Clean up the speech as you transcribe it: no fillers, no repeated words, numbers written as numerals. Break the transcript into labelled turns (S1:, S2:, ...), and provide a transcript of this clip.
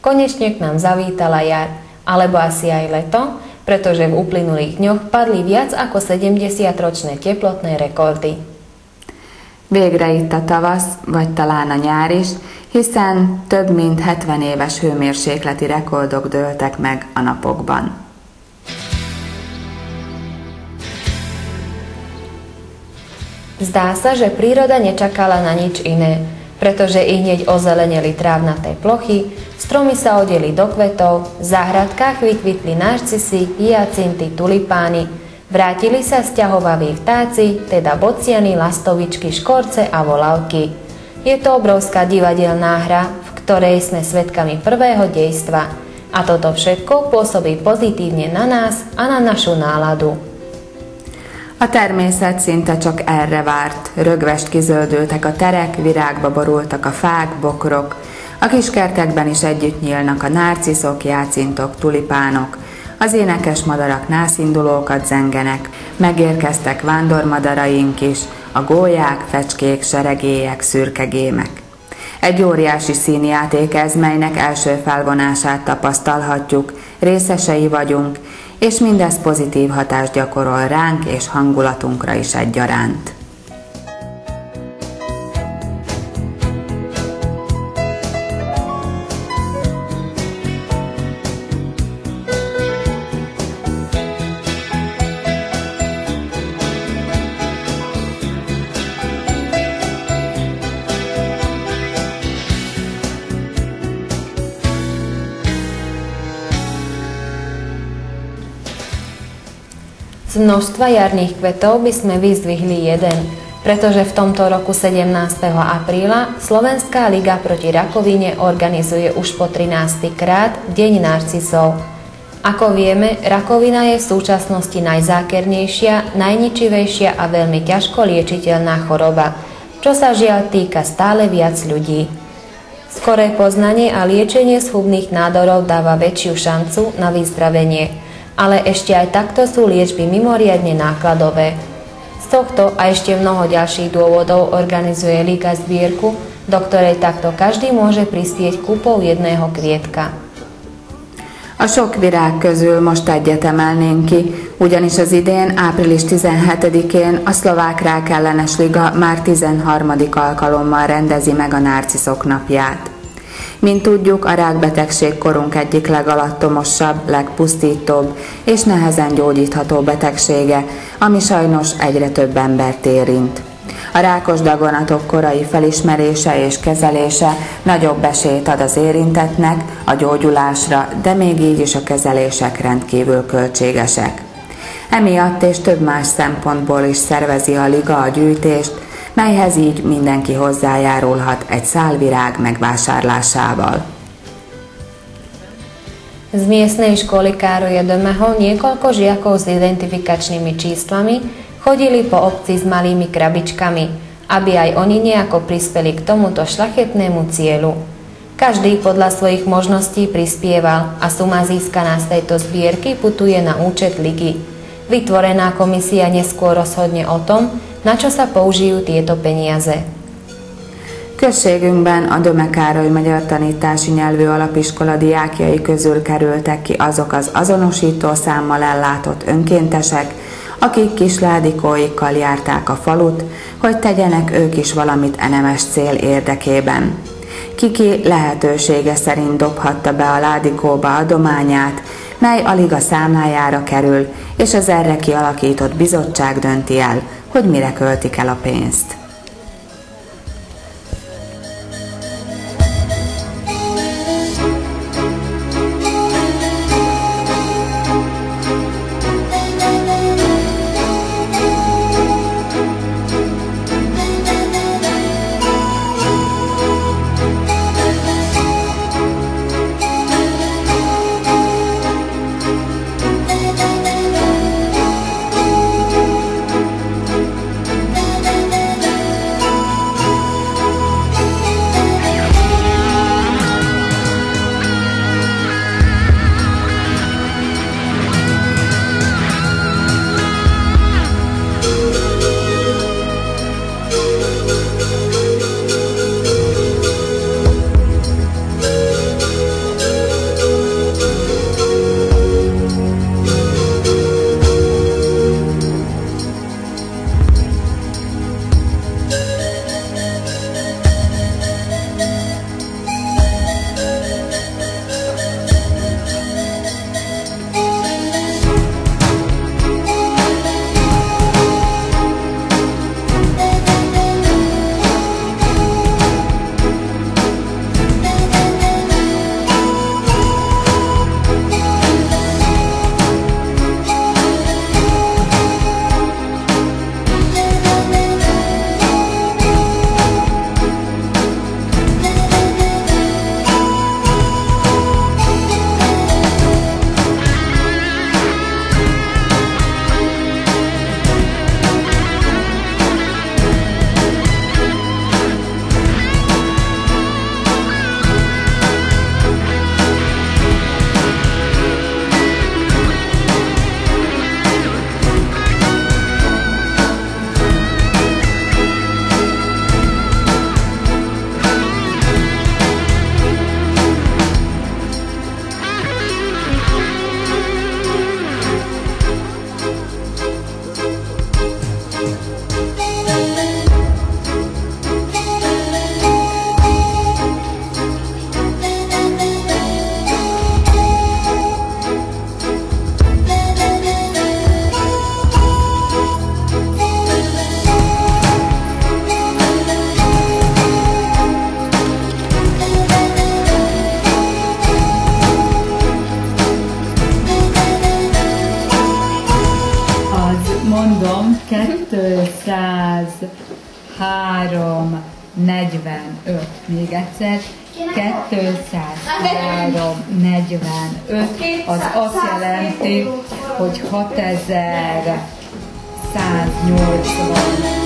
S1: Konečne k nám zavítala jar, alebo asi aj leto, pretože v uplynulých dňoch padli viac ako 70-ročné teplotné rekordy.
S2: Végre itt a tavasz, vagy talán a nyár is, hiszen több mint 70 éves hőmérsékleti rekordok dőltek meg a napokban.
S1: Zdá sa, že príroda nečakala na nič iné, pretože i hneď ozeleneli trávnaté plochy, stromy sa odeli do kvetov, v záhradkách vykvitli narcisy, hyacinty, tulipány, vrátili sa sťahovaví vtáci, teda bociany, lastovičky, škorce a volavky. Je to obrovská divadelná hra, v ktorej sme svedkami prvého dejstva a toto všetko pôsobí pozitívne na nás a na našu náladu.
S2: A természet szinte csak erre várt. Rögvest kizöldültek a terek, virágba borultak a fák, bokrok. A kiskertekben is együtt nyílnak a nárciszok, jácintok, tulipánok. Az énekes madarak nászindulókat zengenek. Megérkeztek vándormadaraink is, a gólyák, fecskék, seregélyek, szürkegémek. Egy óriási színjáték ez, melynek első felvonását tapasztalhatjuk, részesei vagyunk, és mindez pozitív hatást gyakorol ránk és hangulatunkra is egyaránt.
S1: Z množstva jarných kvetov by sme vyzdvihli jeden, pretože v tomto roku 17. apríla Slovenská liga proti rakovine organizuje už po 13. krát Deň narcisov. Ako vieme, rakovina je v súčasnosti najzákernejšia, najničivejšia a veľmi ťažko liečiteľná choroba, čo sa žiaľ týka stále viac ľudí. Skoré poznanie a liečenie schubných nádorov dáva väčšiu šancu na vyzdravenie, ale ešte aj takto sú liečby mimoriadne nákladové. Z tohto a ešte mnoho ďalších dôvodov organizuje Liga zbierku, do ktorej takto každý môže prispieť kúpou jedného kvietka.
S2: A sok virág közül most egyet emelnénk ki, ugyanis az idén, április 17-én a Szlovák Rákellenes Liga már 13. alkalommal rendezi meg a nárciszok napját. Mint tudjuk, a rákbetegség korunk egyik legalattomosabb, legpusztítóbb és nehezen gyógyítható betegsége, ami sajnos egyre több embert érint. A rákos daganatok korai felismerése és kezelése nagyobb esélyt ad az érintettnek a gyógyulásra, de még így is a kezelések rendkívül költségesek. Emiatt és több más szempontból is szervezi a Liga a gyűjtést, melyhez így mindenki hozzájárulhat egy szál virág megvásárlásával.
S1: Z miestnej školy Károja Dömeho niekoľko žiakov s identifikačnými číslami chodili po obci s malými krabičkami, aby aj oni nejako prispeli k tomuto šľachetnému cieľu. Každý podľa svojich možností prispieval a suma získaná z tejto zbierky putuje na účet ligy. Vytvorená komisia neskôr rozhodne o tom, na čo sa použijú tieto peniaze.
S2: Községünkben a Döme Károly Magyar Tanítási Nyelvű Alapiskola diákjai közül kerültek ki azok az azonosító számmal ellátott önkéntesek, akik kis ládikóikkal járták a falut, hogy tegyenek ők is valamit nemes cél érdekében. Kiki lehetősége szerint dobhatta be a ládikóba adományát, mely a liga számlájára kerül, és az erre kialakított bizottság dönti el, hogy mire költik el a pénzt.
S3: 203, 45. Még egyszer. 203, 45. Az azt jelenti, hogy 6180